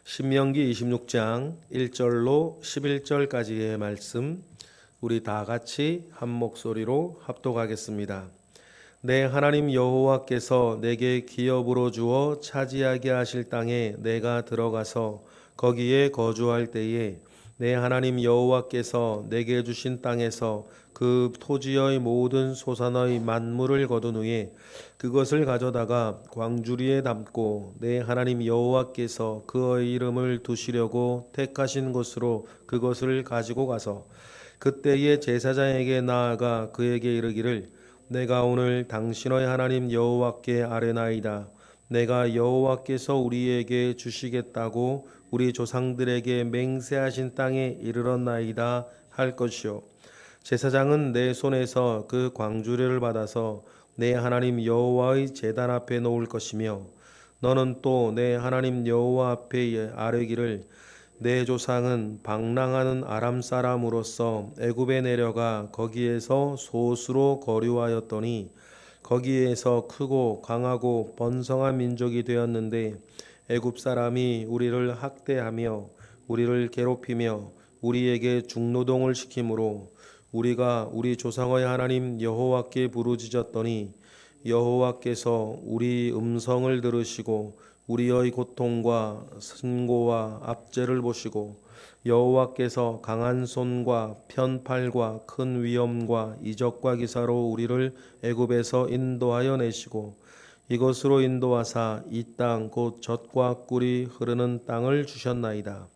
신명기 26장 1절로 11절까지의 말씀 우리 다 같이 한 목소리로 합독하겠습니다. 내 하나님 여호와께서 내게 기업으로 주어 차지하게 하실 땅에 내가 들어가서 거기에 거주할 때에 내 하나님 여호와께서 내게 주신 땅에서 그 토지의 모든 소산의 만물을 거둔 후에 그것을 가져다가 광주리에 담고 내 하나님 여호와께서 그의 이름을 두시려고 택하신 곳으로 그것을 가지고 가서 그때의 제사장에게 나아가 그에게 이르기를 내가 오늘 당신의 하나님 여호와께 아뢰나이다. 내가 여호와께서 우리에게 주시겠다고 우리 조상들에게 맹세하신 땅에 이르렀나이다 할 것이요. 제사장은 내 손에서 그 광주리를 받아서 내 하나님 여호와의 제단 앞에 놓을 것이며 너는 또 내 하나님 여호와 앞에 아뢰기를 내 조상은 방랑하는 아람 사람으로서 애굽에 내려가 거기에서 소수로 거류하였더니 거기에서 크고 강하고 번성한 민족이 되었는데 애굽 사람이 우리를 학대하며 우리를 괴롭히며 우리에게 중노동을 시키므로 우리가 우리 조상의 하나님 여호와께 부르짖었더니 여호와께서 우리 음성을 들으시고 우리의 고통과 선고와 압제를 보시고 여호와께서 강한 손과 편팔과 큰 위엄과 이적과 기사로 우리를 애굽에서 인도하여 내시고 이것으로 인도하사 이 땅 곧 젖과 꿀이 흐르는 땅을 주셨나이다.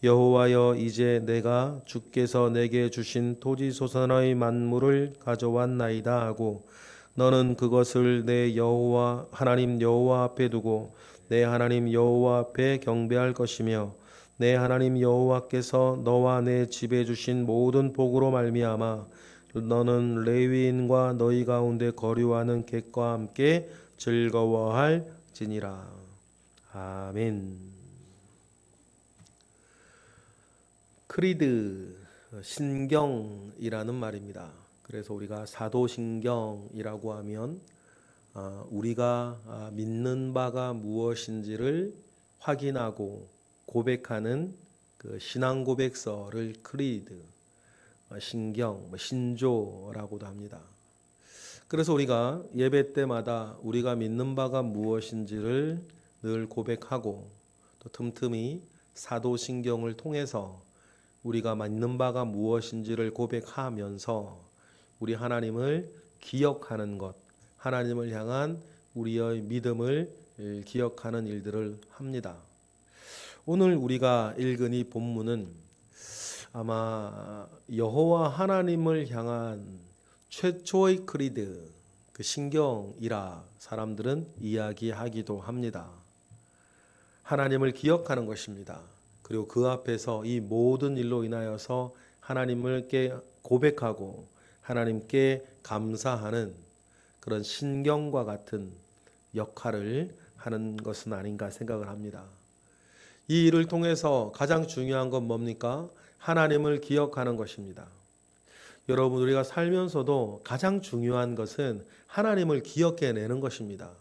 여호와여 이제 내가 주께서 내게 주신 토지 소산의 만물을 가져왔나이다 하고 너는 그것을 내 여호와 하나님 여호와 앞에 두고 내 하나님 여호와 앞에 경배할 것이며 내 하나님 여호와께서 너와 내 집에 주신 모든 복으로 말미암아 너는 레위인과 너희 가운데 거류하는 객과 함께 즐거워할지니라. 아멘. 크리드 신경이라는 말입니다. 그래서 우리가 사도신경이라고 하면 우리가 믿는 바가 무엇인지를 확인하고 고백하는 그 신앙 고백서를 크리드, 신경, 신조라고도 합니다. 그래서 우리가 예배 때마다 우리가 믿는 바가 무엇인지를 늘 고백하고 또 틈틈이 사도신경을 통해서 우리가 믿는 바가 무엇인지를 고백하면서 우리 하나님을 기억하는 것, 하나님을 향한 우리의 믿음을 기억하는 일들을 합니다. 오늘 우리가 읽은 이 본문은 아마 여호와 하나님을 향한 최초의 크리드, 그 신경이라 사람들은 이야기하기도 합니다. 하나님을 기억하는 것입니다. 그리고 그 앞에서 이 모든 일로 인하여서 하나님께 고백하고 하나님께 감사하는 그런 신경과 같은 역할을 하는 것은 아닌가 생각을 합니다. 이 일을 통해서 가장 중요한 건 뭡니까? 하나님을 기억하는 것입니다. 여러분, 우리가 살면서도 가장 중요한 것은 하나님을 기억해내는 것입니다.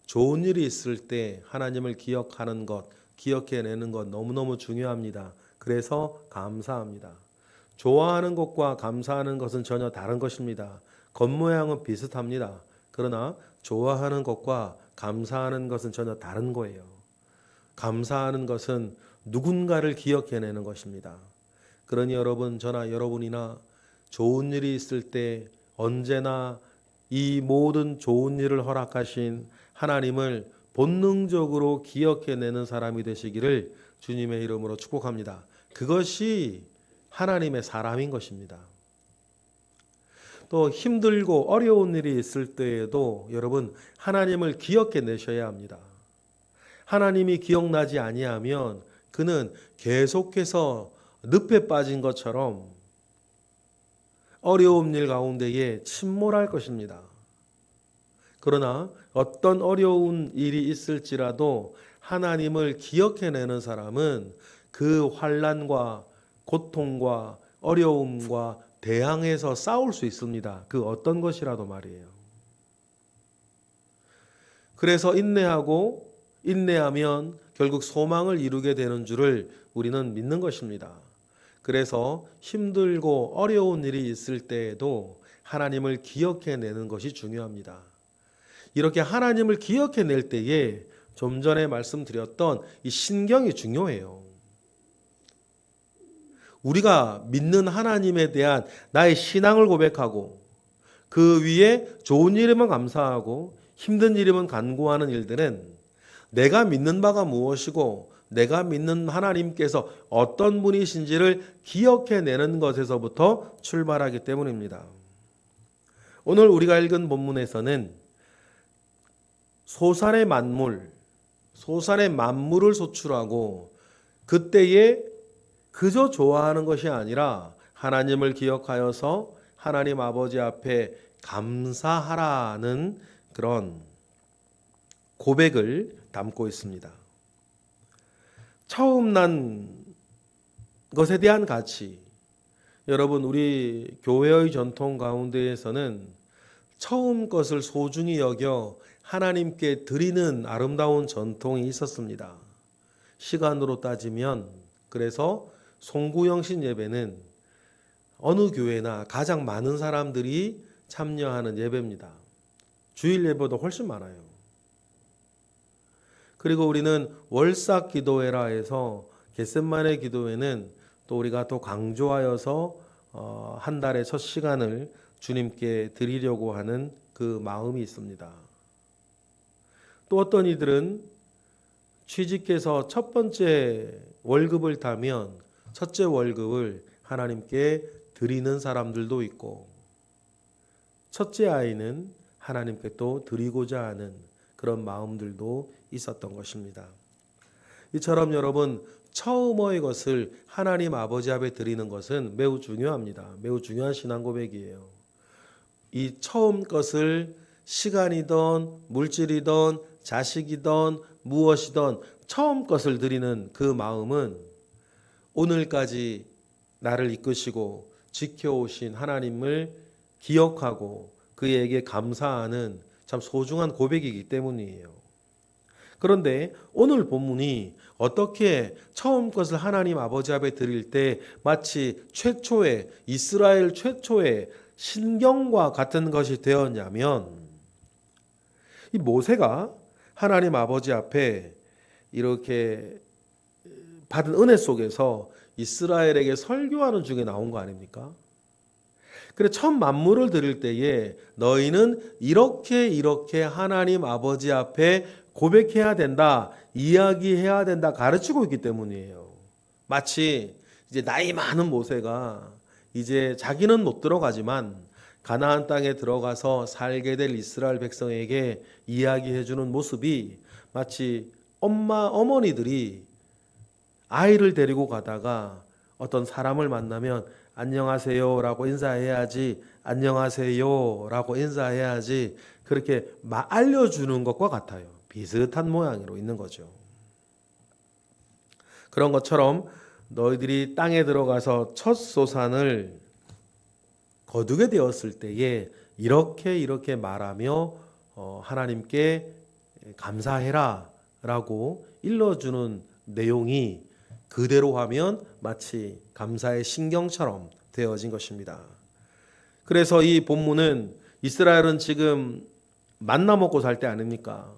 좋은 일이 있을 때 하나님을 기억하는 것, 기억해내는 것 너무너무 중요합니다. 그래서 감사합니다. 좋아하는 것과 감사하는 것은 전혀 다른 것입니다. 겉모양은 비슷합니다. 그러나 좋아하는 것과 감사하는 것은 전혀 다른 거예요. 감사하는 것은 누군가를 기억해내는 것입니다. 그러니 여러분, 저나 여러분이나 좋은 일이 있을 때 언제나 이 모든 좋은 일을 허락하신 하나님을 본능적으로 기억해내는 사람이 되시기를 주님의 이름으로 축복합니다. 그것이 하나님의 사람인 것입니다. 또 힘들고 어려운 일이 있을 때에도 여러분 하나님을 기억해내셔야 합니다. 하나님이 기억나지 아니하면 그는 계속해서 늪에 빠진 것처럼 어려운 일 가운데에 침몰할 것입니다. 그러나 어떤 어려운 일이 있을지라도 하나님을 기억해내는 사람은 그 환난과 고통과 어려움과 대항해서 싸울 수 있습니다. 그 어떤 것이라도 말이에요. 그래서 인내하고 인내하면 결국 소망을 이루게 되는 줄을 우리는 믿는 것입니다. 그래서 힘들고 어려운 일이 있을 때에도 하나님을 기억해내는 것이 중요합니다. 이렇게 하나님을 기억해낼 때에 좀 전에 말씀드렸던 이 신경이 중요해요. 우리가 믿는 하나님에 대한 나의 신앙을 고백하고 그 위에 좋은 일이면 감사하고 힘든 일이면 간구하는 일들은 내가 믿는 바가 무엇이고 내가 믿는 하나님께서 어떤 분이신지를 기억해내는 것에서부터 출발하기 때문입니다. 오늘 우리가 읽은 본문에서는 소산의 만물을 소출하고 그때에 그저 좋아하는 것이 아니라 하나님을 기억하여서 하나님 아버지 앞에 감사하라는 그런 고백을 담고 있습니다. 처음 난 것에 대한 가치, 여러분 우리 교회의 전통 가운데에서는 처음 것을 소중히 여겨 하나님께 드리는 아름다운 전통이 있었습니다. 시간으로 따지면 그래서 송구영신 예배는 어느 교회나 가장 많은 사람들이 참여하는 예배입니다. 주일 예배보다 훨씬 많아요. 그리고 우리는 월삭 기도회라 해서 겟셋마네 기도회는 또 우리가 또 강조하여서 한 달의 첫 시간을 주님께 드리려고 하는 그 마음이 있습니다. 또 어떤 이들은 취직해서 첫 번째 월급을 타면 첫째 월급을 하나님께 드리는 사람들도 있고 첫째 아이는 하나님께 또 드리고자 하는 그런 마음들도 있었던 것입니다. 이처럼 여러분 처음의 것을 하나님 아버지 앞에 드리는 것은 매우 중요합니다. 매우 중요한 신앙 고백이에요. 이 처음 것을 시간이든 물질이든 자식이든 무엇이든 처음 것을 드리는 그 마음은 오늘까지 나를 이끄시고 지켜오신 하나님을 기억하고 그에게 감사하는 참 소중한 고백이기 때문이에요. 그런데 오늘 본문이 어떻게 처음 것을 하나님 아버지 앞에 드릴 때 마치 최초의 이스라엘 최초의 신경과 같은 것이 되었냐면 이 모세가 하나님 아버지 앞에 이렇게 받은 은혜 속에서 이스라엘에게 설교하는 중에 나온 거 아닙니까? 그래 첫 만물을 드릴 때에 너희는 이렇게 하나님 아버지 앞에 고백해야 된다, 이야기해야 된다 가르치고 있기 때문이에요. 마치 이제 나이 많은 모세가 이제 자기는 못 들어가지만 가나안 땅에 들어가서 살게 될 이스라엘 백성에게 이야기해 주는 모습이 마치 어머니들이 아이를 데리고 가다가 어떤 사람을 만나면 안녕하세요라고 인사해야지, 안녕하세요라고 인사해야지 그렇게 알려주는 것과 같아요. 비슷한 모양으로 있는 거죠. 그런 것처럼 너희들이 땅에 들어가서 첫 소산을 거두게 되었을 때에 이렇게 말하며 하나님께 감사해라 라고 일러주는 내용이 그대로 하면 마치 감사의 신경처럼 되어진 것입니다. 그래서 이 본문은 이스라엘은 지금 만나 먹고 살 때 아닙니까?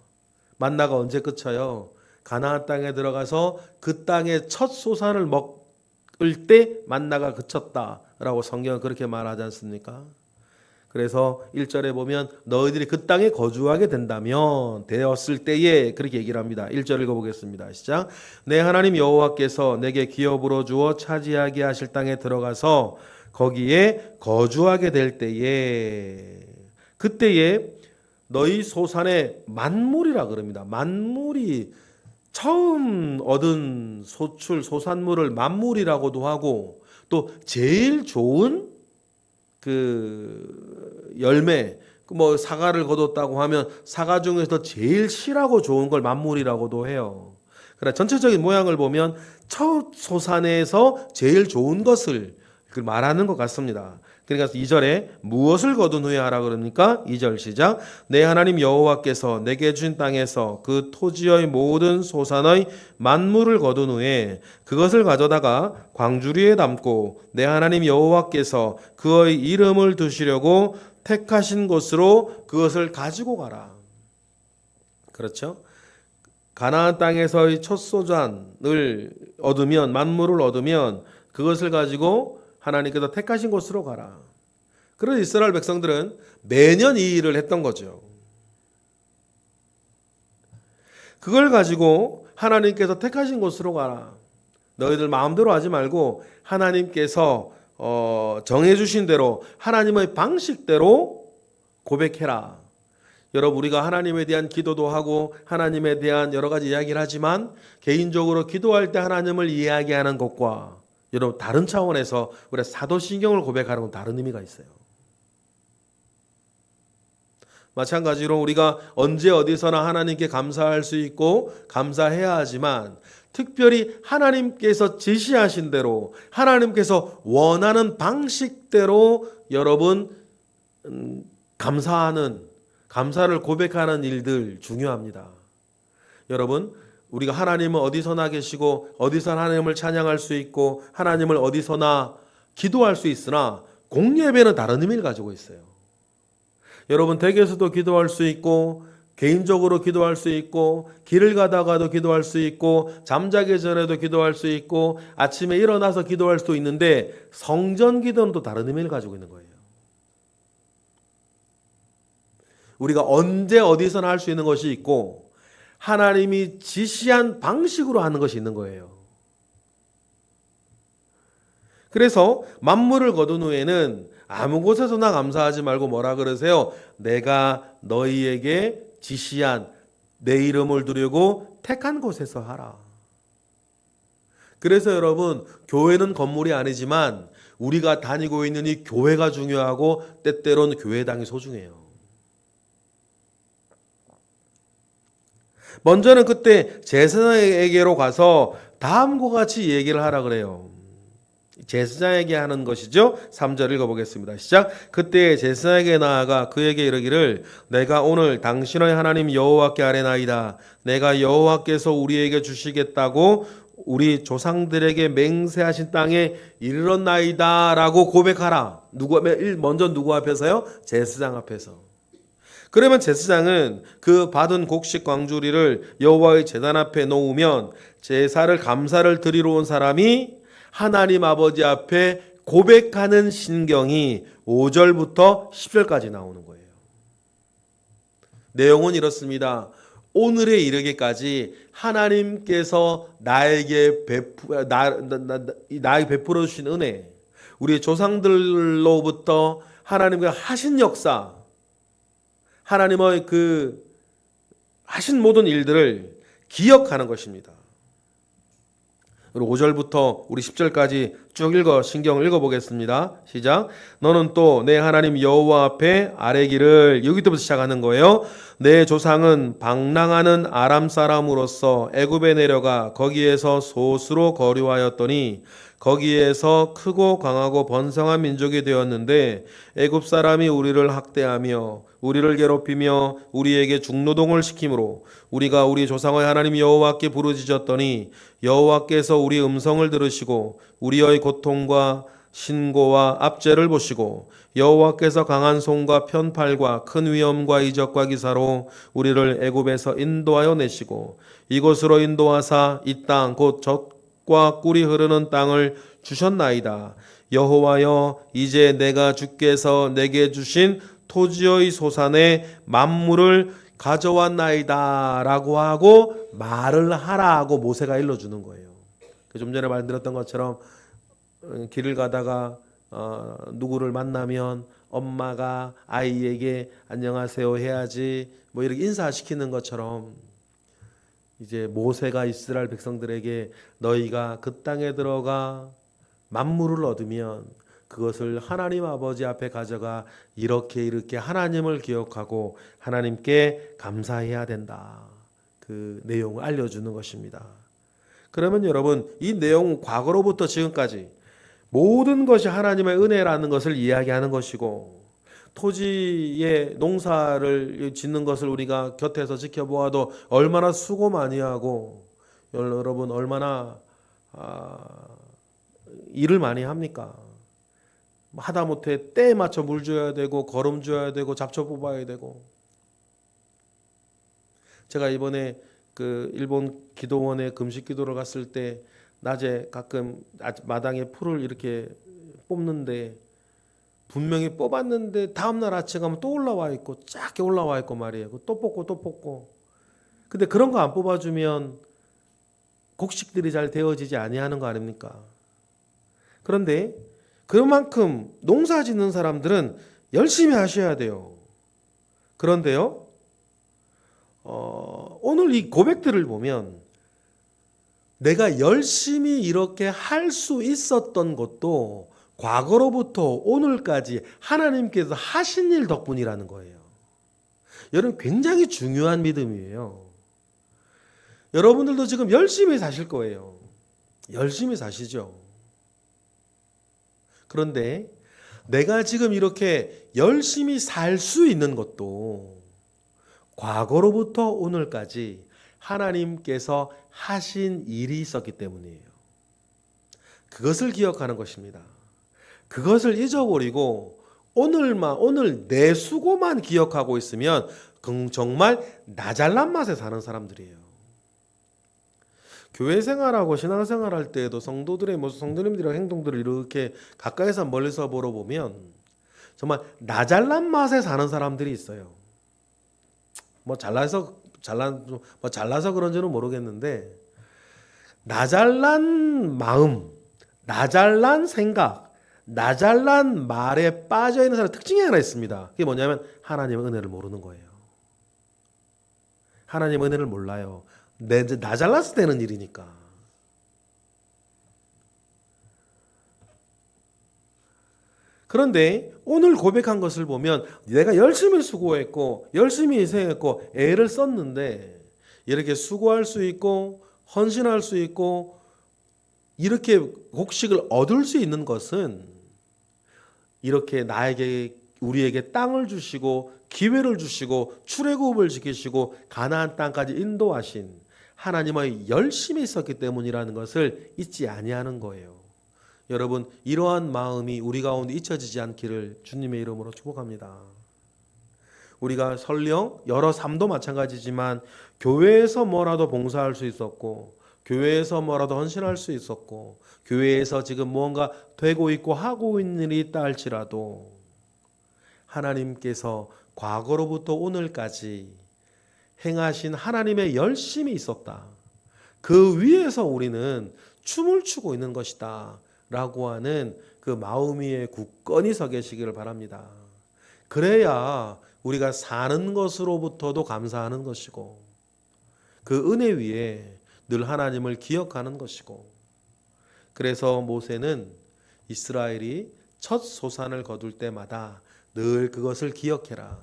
만나가 언제 그쳐요? 가나안 땅에 들어가서 그 땅의 첫 소산을 먹을 때 만나가 그쳤다라고 성경은 그렇게 말하지 않습니까? 그래서 1절에 보면 너희들이 그 땅에 거주하게 된다면 되었을 때에 그렇게 얘기를 합니다. 1절 읽어보겠습니다. 시작. 내 하나님 여호와께서 내게 기업으로 주어 차지하게 하실 땅에 들어가서 거기에 거주하게 될 때에 그때에 너희 소산의 만물이라 그럽니다. 만물이 처음 얻은 소산물을 만물이라고도 하고 또 제일 좋은 그 열매, 뭐 사과를 거뒀다고 하면 사과 중에서 제일 실하고 좋은 걸 만물이라고도 해요. 그러나 전체적인 모양을 보면 첫 소산에서 제일 좋은 것을 말하는 것 같습니다. 그러니까 2절에 무엇을 거둔 후에 하라 그러니까 2절 시작. 내 하나님 여호와께서 내게 주신 땅에서 그 토지의 모든 소산의 만물을 거둔 후에 그것을 가져다가 광주리에 담고 내 하나님 여호와께서 그의 이름을 두시려고 택하신 곳으로 그것을 가지고 가라. 그렇죠? 가나안 땅에서의 첫 소산을 얻으면, 만물을 얻으면 그것을 가지고 하나님께서 택하신 곳으로 가라. 그래서 이스라엘 백성들은 매년 이 일을 했던 거죠. 그걸 가지고 하나님께서 택하신 곳으로 가라. 너희들 마음대로 하지 말고 하나님께서 정해주신 대로 하나님의 방식대로 고백해라. 여러분, 우리가 하나님에 대한 기도도 하고 하나님에 대한 여러 가지 이야기를 하지만 개인적으로 기도할 때 하나님을 이야기하는 것과 여러분 다른 차원에서 우리가 사도신경을 고백하는 건 다른 의미가 있어요. 마찬가지로 우리가 언제 어디서나 하나님께 감사할 수 있고 감사해야 하지만 특별히 하나님께서 지시하신 대로 하나님께서 원하는 방식대로 여러분 감사를 고백하는 일들 중요합니다. 여러분, 우리가 하나님은 어디서나 계시고 어디서나 하나님을 찬양할 수 있고 하나님을 어디서나 기도할 수 있으나 공예배는 다른 의미를 가지고 있어요. 여러분, 댁에서도 기도할 수 있고 개인적으로 기도할 수 있고 길을 가다가도 기도할 수 있고 잠자기 전에도 기도할 수 있고 아침에 일어나서 기도할 수도 있는데 성전 기도는 또 다른 의미를 가지고 있는 거예요. 우리가 언제 어디서나 할 수 있는 것이 있고 하나님이 지시한 방식으로 하는 것이 있는 거예요. 그래서 만물을 거둔 후에는 아무 곳에서나 감사하지 말고 뭐라 그러세요? 내가 너희에게 지시한 내 이름을 두려고 택한 곳에서 하라. 그래서 여러분, 교회는 건물이 아니지만 우리가 다니고 있는 이 교회가 중요하고 때때로는 교회당이 소중해요. 먼저는 그때 제사장에게로 가서 다음과 같이 얘기를 하라 그래요. 제사장에게 하는 것이죠. 3절 읽어보겠습니다. 시작. 그때 제사장에게 나아가 그에게 이르기를 내가 오늘 당신의 하나님 여호와께 아뢰나이다. 내가 여호와께서 우리에게 주시겠다고 우리 조상들에게 맹세하신 땅에 이르렀나이다 라고 고백하라. 먼저 누구 앞에서요? 제사장 앞에서. 그러면 제사장은 그 받은 곡식 광주리를 여호와의 제단 앞에 놓으면 제사를 감사를 드리러 온 사람이 하나님 아버지 앞에 고백하는 신경이 5절부터 10절까지 나오는 거예요. 내용은 이렇습니다. 오늘에 이르기까지 하나님께서 나에게 베풀어 주신 은혜, 우리 조상들로부터 하나님과 하신 역사, 하나님의 그 하신 모든 일들을 기억하는 것입니다. 5절부터 우리 10절까지 쭉 신경을 읽어보겠습니다. 시작. 너는 또 내 하나님 여호와 앞에 아뢰기를, 여기부터 시작하는 거예요. 내 조상은 방랑하는 아람 사람으로서 애굽에 내려가 거기에서 소수로 거류하였더니 거기에서 크고 강하고 번성한 민족이 되었는데 애굽 사람이 우리를 학대하며 우리를 괴롭히며 우리에게 중노동을 시키므로 우리가 우리 조상의 하나님 여호와께 부르짖었더니 여호와께서 우리 음성을 들으시고 우리의 고통과 신고와 압제를 보시고 여호와께서 강한 손과 편팔과 큰 위엄과 이적과 기사로 우리를 애굽에서 인도하여 내시고 이곳으로 인도하사 이 땅 곧 젖과 꿀이 흐르는 땅을 주셨나이다. 여호와여, 이제 내가 주께서 내게 주신 토지의 소산의 만물을 가져왔나이다 라고 하고 말을 하라고 모세가 일러주는 거예요. 좀 전에 말드렸던 것처럼 길을 가다가 누구를 만나면 엄마가 아이에게 안녕하세요 해야지 뭐 이렇게 인사시키는 것처럼 이제 모세가 이스라엘 백성들에게 너희가 그 땅에 들어가 만물을 얻으면 그것을 하나님 아버지 앞에 가져가 이렇게 하나님을 기억하고 하나님께 감사해야 된다. 그 내용을 알려주는 것입니다. 그러면 여러분, 이 내용은 과거로부터 지금까지 모든 것이 하나님의 은혜라는 것을 이야기하는 것이고, 토지에 농사를 짓는 것을 우리가 곁에서 지켜보아도 얼마나 수고 많이 하고, 여러분 얼마나 일을 많이 합니까? 하다못해 때에 맞춰 물 줘야 되고 거름 줘야 되고 잡초 뽑아야 되고. 제가 이번에 그 일본 기도원에 금식 기도를 갔을 때 낮에 가끔 마당에 풀을 이렇게 뽑는데, 분명히 뽑았는데 다음날 아침에 가면 또 올라와 있고 작게 올라와 있고 말이에요. 또 뽑고 또 뽑고. 근데 그런 거 안 뽑아주면 곡식들이 잘 되어지지 아니하는 거 아닙니까? 그런데 그만큼 농사 짓는 사람들은 열심히 하셔야 돼요. 그런데요, 오늘 이 고백들을 보면 내가 열심히 이렇게 할 수 있었던 것도 과거로부터 오늘까지 하나님께서 하신 일 덕분이라는 거예요. 여러분 굉장히 중요한 믿음이에요. 여러분들도 지금 열심히 사실 거예요. 열심히 사시죠. 그런데 내가 지금 이렇게 열심히 살 수 있는 것도 과거로부터 오늘까지 하나님께서 하신 일이 있었기 때문이에요. 그것을 기억하는 것입니다. 그것을 잊어버리고 오늘 내 수고만 기억하고 있으면 정말 나 잘난 맛에 사는 사람들이에요. 교회 생활하고 신앙 생활할 때에도 성도들의 모습, 성도님들의 행동들을 이렇게 가까이서 멀리서 보러 보면 정말 나 잘난 맛에 사는 사람들이 있어요. 잘나서 그런지는 모르겠는데, 나 잘난 마음, 나 잘난 생각, 나 잘난 말에 빠져 있는 사람의 특징이 하나 있습니다. 그게 뭐냐면 하나님의 은혜를 모르는 거예요. 하나님의 은혜를 몰라요. 나 잘났을 때는 일이니까. 그런데 오늘 고백한 것을 보면 내가 열심히 수고했고 열심히 희생했고 애를 썼는데 이렇게 수고할 수 있고 헌신할 수 있고 이렇게 곡식을 얻을 수 있는 것은 이렇게 우리에게 땅을 주시고 기회를 주시고 출애굽을 지키시고 가나안 땅까지 인도하신 하나님의 열심히 있었기 때문이라는 것을 잊지 아니하는 거예요. 여러분, 이러한 마음이 우리 가운데 잊혀지지 않기를 주님의 이름으로 축복합니다. 우리가 설령 여러 삶도 마찬가지지만 교회에서 뭐라도 봉사할 수 있었고, 교회에서 뭐라도 헌신할 수 있었고, 교회에서 지금 무언가 되고 있고 하고 있는 일이 있다 할지라도 하나님께서 과거로부터 오늘까지 행하신 하나님의 열심이 있었다. 그 위에서 우리는 춤을 추고 있는 것이다 라고 하는 그 마음 위에 굳건히 서 계시기를 바랍니다. 그래야 우리가 사는 것으로부터도 감사하는 것이고, 그 은혜 위에 늘 하나님을 기억하는 것이고, 그래서 모세는 이스라엘이 첫 소산을 거둘 때마다 늘 그것을 기억해라.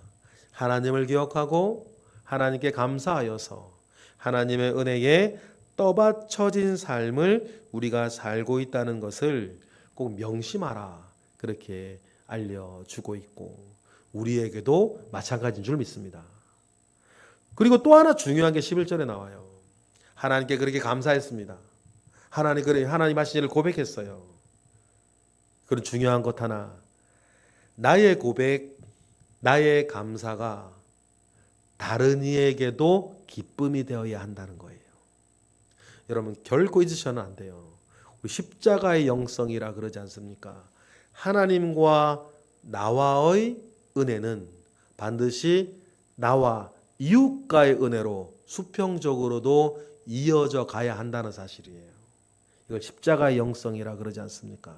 하나님을 기억하고 하나님께 감사하여서 하나님의 은혜에 떠받쳐진 삶을 우리가 살고 있다는 것을 꼭 명심하라. 그렇게 알려주고 있고 우리에게도 마찬가지인 줄 믿습니다. 그리고 또 하나 중요한 게 11절에 나와요. 하나님께 그렇게 감사했습니다. 하나님 하신 일을 고백했어요. 그런 중요한 것 하나, 나의 고백, 나의 감사가 다른 이에게도 기쁨이 되어야 한다는 거예요. 여러분 결코 잊으셔는 안 돼요. 우리 십자가의 영성이라 그러지 않습니까? 하나님과 나와의 은혜는 반드시 나와 이웃과의 은혜로 수평적으로도 이어져 가야 한다는 사실이에요. 이걸 십자가의 영성이라 그러지 않습니까?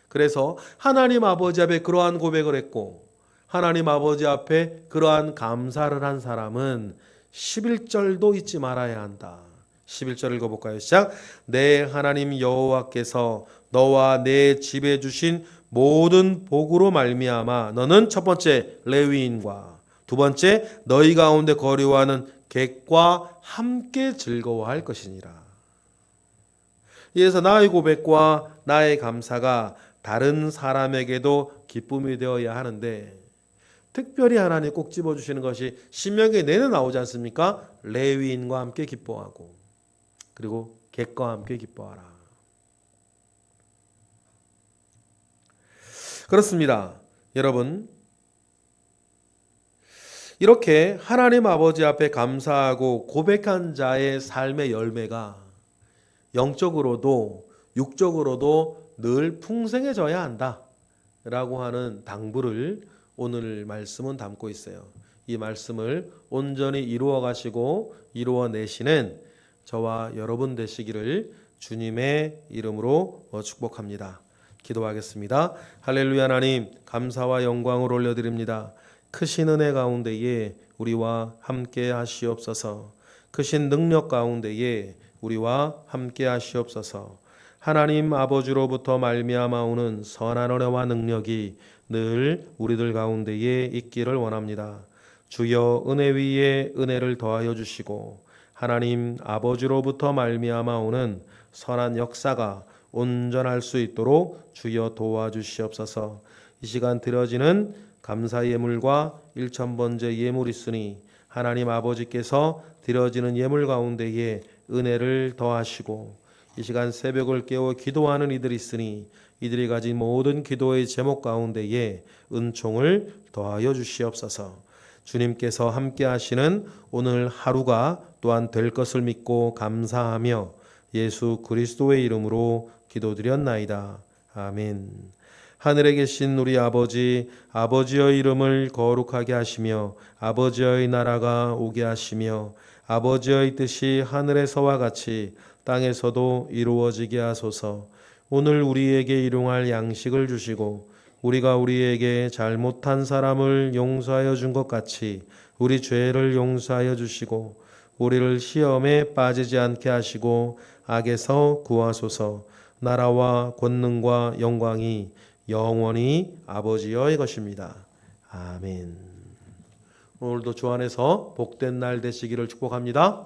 그래서 하나님 아버지 앞에 그러한 고백을 했고 하나님 아버지 앞에 그러한 감사를 한 사람은 11절도 잊지 말아야 한다. 11절 읽어볼까요? 시작. 내 하나님 여호와께서 너와 내 집에 주신 모든 복으로 말미암아 너는 첫 번째 레위인과 두 번째 너희 가운데 거류하는 객과 함께 즐거워할 것이니라. 이래서 나의 고백과 나의 감사가 다른 사람에게도 기쁨이 되어야 하는데, 특별히 하나님 꼭 집어주시는 것이 신명기 내내 나오지 않습니까? 레위인과 함께 기뻐하고, 그리고 객과 함께 기뻐하라. 그렇습니다. 여러분, 이렇게 하나님 아버지 앞에 감사하고 고백한 자의 삶의 열매가 영적으로도 육적으로도 늘 풍성해져야 한다라고 하는 당부를 오늘 말씀은 담고 있어요. 이 말씀을 온전히 이루어 가시고 이루어 내시는 저와 여러분 되시기를 주님의 이름으로 축복합니다. 기도하겠습니다. 할렐루야. 하나님, 감사와 영광을 올려드립니다. 크신 은혜 가운데에 우리와 함께 하시옵소서. 크신 능력 가운데에 우리와 함께 하시옵소서. 하나님 아버지로부터 말미암아 오는 선한 은혜와 능력이 늘 우리들 가운데에 있기를 원합니다. 주여, 은혜 위에 은혜를 더하여 주시고 하나님 아버지로부터 말미암아 오는 선한 역사가 온전할 수 있도록 주여 도와주시옵소서. 이 시간 드려지는 감사 예물과 1000번째 예물이 있으니 하나님 아버지께서 드려지는 예물 가운데에 은혜를 더하시고, 이 시간 새벽을 깨워 기도하는 이들이 있으니 이들이 가진 모든 기도의 제목 가운데에 은총을 더하여 주시옵소서. 주님께서 함께 하시는 오늘 하루가 또한 될 것을 믿고 감사하며 예수 그리스도의 이름으로 기도드렸나이다. 아멘. 하늘에 계신 우리 아버지, 아버지의 이름을 거룩하게 하시며 아버지의 나라가 오게 하시며 아버지의 뜻이 하늘에서와 같이 땅에서도 이루어지게 하소서. 오늘 우리에게 일용할 양식을 주시고 우리가 우리에게 잘못한 사람을 용서하여 준 것 같이 우리 죄를 용서하여 주시고 우리를 시험에 빠지지 않게 하시고 악에서 구하소서. 나라와 권능과 영광이 영원히 아버지의 것입니다. 아멘. 오늘도 주 안에서 복된 날 되시기를 축복합니다.